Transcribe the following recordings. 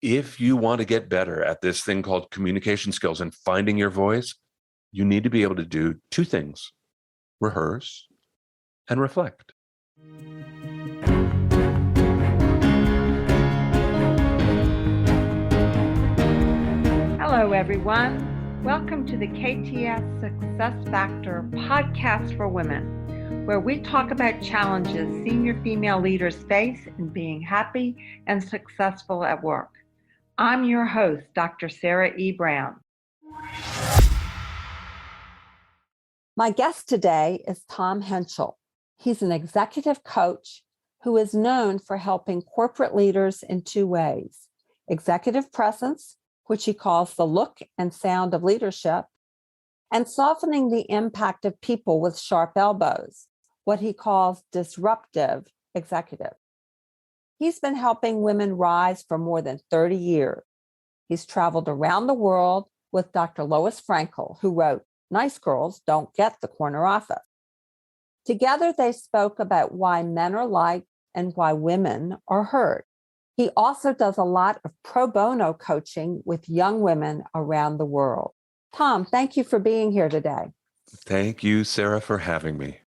If you want to get better at this thing called communication skills and finding your voice, you need to be able to do two things: rehearse and reflect. Hello, everyone. Welcome to the KTS Success Factor podcast for women, where we talk about challenges senior female leaders face in being happy and successful at work. I'm your host, Dr. Sarah E. Brown. My guest today is Tom Henschel. He's an executive coach who is known for helping corporate leaders in two ways: executive presence, which he calls the look and sound of leadership, and softening the impact of people with sharp elbows, what he calls disruptive executive. He's been helping women rise for more than 30 years. He's traveled around the world with Dr. Lois Frankel, who wrote, "Nice girls don't get the corner office." Together, they spoke about why men are liked and why women are heard. He also does a lot of pro bono coaching with young women around the world. Tom, thank you for being here today. Thank you, Sarah, for having me.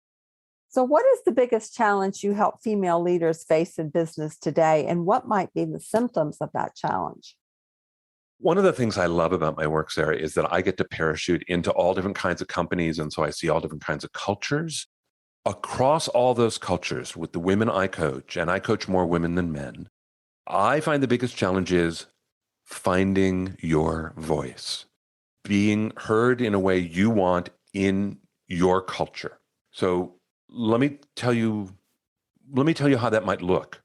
So, what is the biggest challenge you help female leaders face in business today, and what might be the symptoms of that challenge? One of the things I love about my work, Sarah, is that I get to parachute into all different kinds of companies. And so I see all different kinds of cultures. Across all those cultures, with the women I coach, and I coach more women than men, I find the biggest challenge is finding your voice, being heard in a way you want in your culture. So let me tell you how that might look.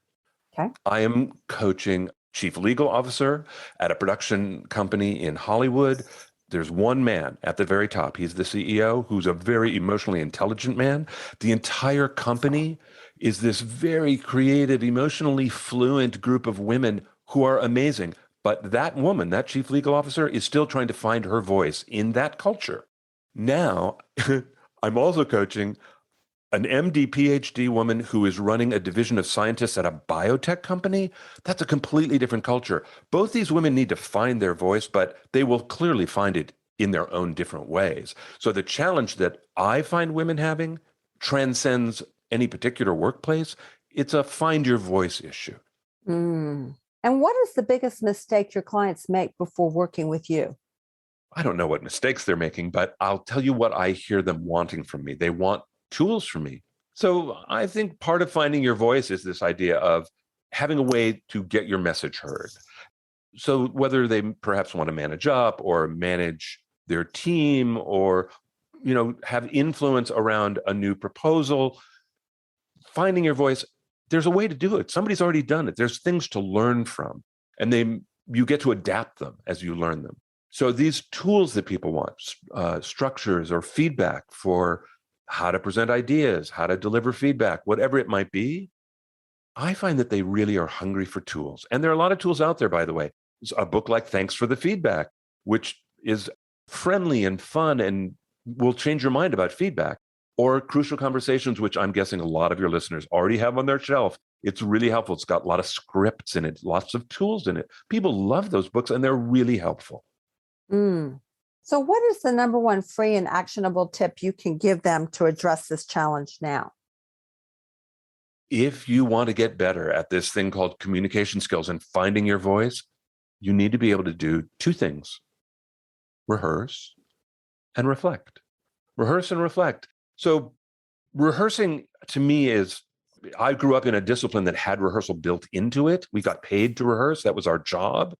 Okay. I am coaching chief legal officer at a production company in Hollywood. There's one man at the very top. He's the CEO, who's a very emotionally intelligent man. The entire company is this very creative, emotionally fluent group of women who are amazing. But that woman, that chief legal officer, is still trying to find her voice in that culture. Now, I'm also coaching an MD, PhD woman who is running a division of scientists at a biotech company. That's a completely different culture. Both these women need to find their voice, but they will clearly find it in their own different ways. So the challenge that I find women having transcends any particular workplace. It's a find your voice issue. And what is the biggest mistake your clients make before working with you? I don't know what mistakes they're making, but I'll tell you what I hear them wanting from me. They want tools from me. So I think part of finding your voice is this idea of having a way to get your message heard. So whether they perhaps want to manage up or manage their team or, have influence around a new proposal, finding your voice, there's a way to do it. Somebody's already done it. There's things to learn from, and you get to adapt them as you learn them. So these tools that people want, structures or feedback for how to present ideas, how to deliver feedback, whatever it might be, I find that they really are hungry for tools. And there are a lot of tools out there, by the way. There's a book like Thanks for the Feedback, which is friendly and fun and will change your mind about feedback. Or Crucial Conversations, which I'm guessing a lot of your listeners already have on their shelf. It's really helpful. It's got a lot of scripts in it, lots of tools in it. People love those books and they're really helpful. So what is the number one free and actionable tip you can give them to address this challenge now? If you want to get better at this thing called communication skills and finding your voice, you need to be able to do two things: rehearse and reflect. Rehearse and reflect. So rehearsing to me is, I grew up in a discipline that had rehearsal built into it. We got paid to rehearse. That was our job.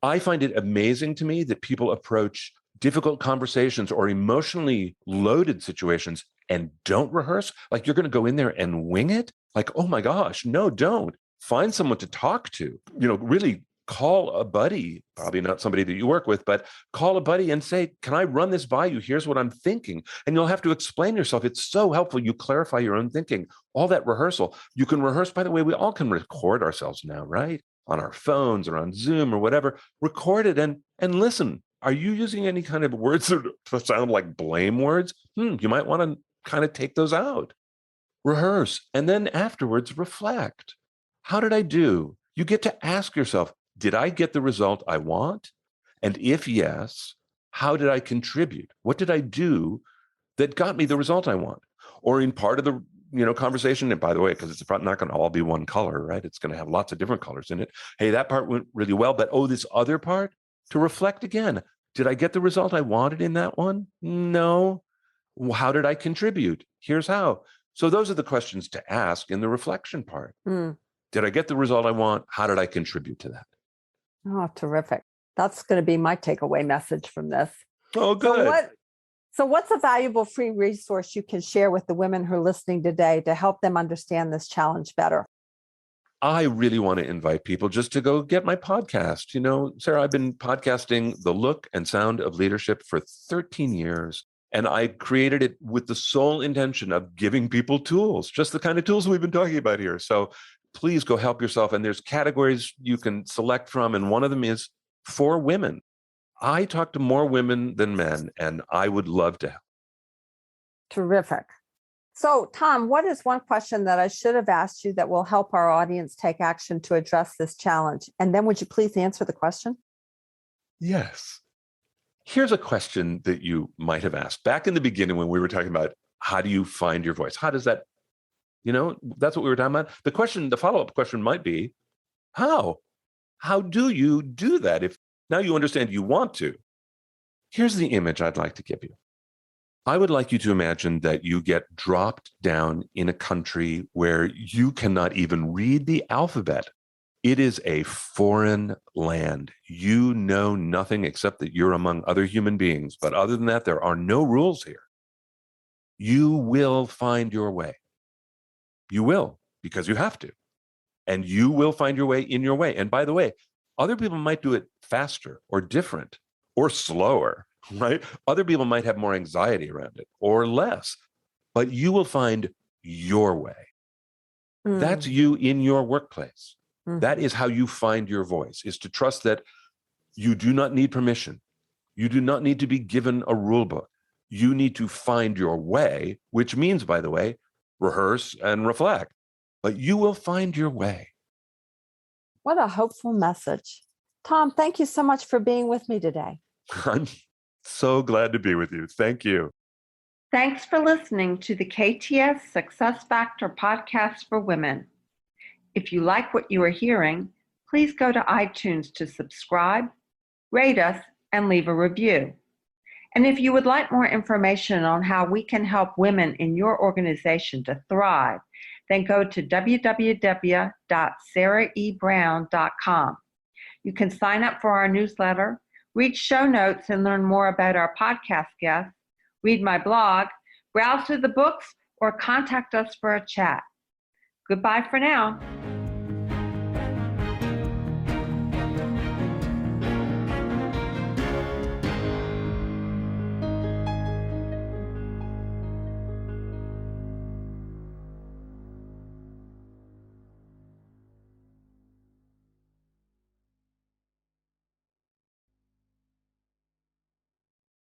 I find it amazing to me that people approach difficult conversations or emotionally loaded situations and don't rehearse. Like, you're going to go in there and wing it? Like, oh my gosh, no, don't. Find someone to talk to. Really call a buddy, probably not somebody that you work with, but call a buddy and say, can I run this by you? Here's what I'm thinking. And you'll have to explain yourself. It's so helpful. You clarify your own thinking. All that rehearsal. You can rehearse, by the way, we all can record ourselves now, right? On our phones or on Zoom or whatever. Record it and listen. Are you using any kind of words that sound like blame words? You might want to kind of take those out. Rehearse, and then afterwards reflect. How did I do? You get to ask yourself, did I get the result I want? And if yes, how did I contribute? What did I do that got me the result I want? Or in part of the conversation, and by the way, because it's not going to all be one color, right? It's going to have lots of different colors in it. Hey, that part went really well, but this other part, to reflect again. Did I get the result I wanted in that one? No. How did I contribute? Here's how. So those are the questions to ask in the reflection part. Did I get the result I want? How did I contribute to that? Oh, terrific. That's going to be my takeaway message from this. Oh, good. So what's a valuable free resource you can share with the women who are listening today to help them understand this challenge better? I really want to invite people just to go get my podcast. Sarah, I've been podcasting The Look and Sound of Leadership for 13 years. And I created it with the sole intention of giving people tools, just the kind of tools we've been talking about here. So please go help yourself. And there's categories you can select from. And one of them is for women. I talk to more women than men, and I would love to help. Terrific. So, Tom, what is one question that I should have asked you that will help our audience take action to address this challenge? And then would you please answer the question? Yes. Here's a question that you might have asked back in the beginning when we were talking about how do you find your voice? How does that, that's what we were talking about. The follow-up question might be, how? How do you do that? If now you understand you want to. Here's the image I'd like to give you. I would like you to imagine that you get dropped down in a country where you cannot even read the alphabet. It is a foreign land. You know nothing except that you're among other human beings. But other than that, there are no rules here. You will find your way. You will, because you have to. And you will find your way in your way. And by the way, other people might do it faster or different or slower, right? Other people might have more anxiety around it or less, but you will find your way. That's you in your workplace. That is how you find your voice, is to trust that you do not need permission. You do not need to be given a rule book. You need to find your way, which means, by the way, rehearse and reflect. But you will find your way. What a hopeful message. Tom, thank you so much for being with me today. I'm so glad to be with you. Thank you. Thanks for listening to the KTS Success Factor podcast for women. If you like what you are hearing, please go to iTunes to subscribe, rate us, and leave a review. And if you would like more information on how we can help women in your organization to thrive, then go to www.sarahebrown.com. You can sign up for our newsletter, read show notes and learn more about our podcast guests, read my blog, browse through the books, or contact us for a chat. Goodbye for now.